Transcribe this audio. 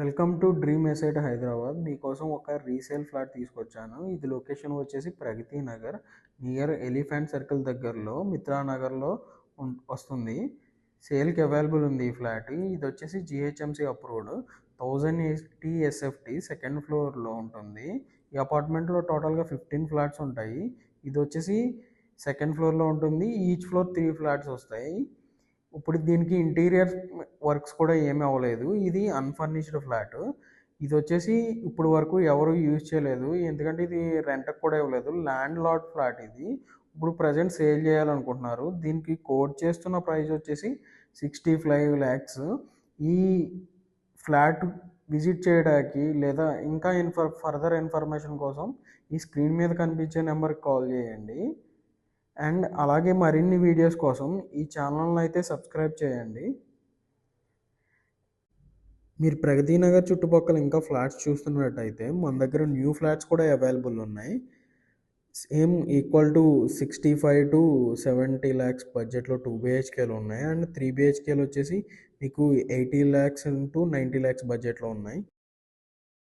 Welcome to dream estate Hyderabad. మీకోసం ఒక resale flat తీసుకొచ్చాను. ఇది లొకేషన్ వచ్చేసి Pragathi Nagar near elephant circle దగ్గరలో మిత్రా నగర్లో వస్తుంది. సేల్కి అవైలబుల్ ఉంది ఈ ఫ్లాట్. ఇది వచ్చేసి జిహెచ్ఎంసి అప్రూవ్డ్ 1080 ఎస్ఎఫ్టీ సెకండ్ ఫ్లోర్లో ఉంటుంది. ఈ అపార్ట్మెంట్లో టోటల్గా 15 ఫ్లాట్స్ ఉంటాయి. ఇది వచ్చేసి సెకండ్ ఫ్లోర్లో ఉంటుంది. ఈచ్ ఫ్లోర్ 3 ఫ్లాట్స్ వస్తాయి. ఇప్పుడు దీనికి ఇంటీరియర్ వర్క్స్ కూడా ఏమీ అవ్వలేదు. ఇది అన్ఫర్నిష్డ్ ఫ్లాట్. ఇది వచ్చేసి ఇప్పుడు వరకు ఎవరు యూజ్ చేయలేదు, ఎందుకంటే ఇది రెంట్కి కూడా ఇవ్వలేదు. ల్యాండ్ లార్డ్ ఫ్లాట్ ఇది. ఇప్పుడు ప్రజెంట్ సేల్ చేయాలనుకుంటున్నారు. దీనికి కోట్ చేస్తున్న ప్రైస్ వచ్చేసి 65 lakhs. ఈ ఫ్లాట్ విజిట్ చేయడానికి లేదా ఇంకా ఫర్దర్ ఇన్ఫర్మేషన్ కోసం ఈ స్క్రీన్ మీద కనిపించే నెంబర్కి కాల్ చేయండి. అండ్ అలాగే మరిన్ని వీడియోస్ కోసం ఈ ఛానల్ని అయితే సబ్స్క్రైబ్ చేయండి. మీరు ప్రగతి నగర్ చుట్టుపక్కల ఇంకా ఫ్లాట్స్ చూస్తున్నట్టయితే మన దగ్గర న్యూ ఫ్లాట్స్ కూడా అవైలబుల్ ఉన్నాయి. Same equal to 65 to 70 lakhs బడ్జెట్లో 2 BHKలు ఉన్నాయి. అండ్ 3 BHKలు వచ్చేసి మీకు 80 lakhs to 90 lakhs బడ్జెట్లో ఉన్నాయి.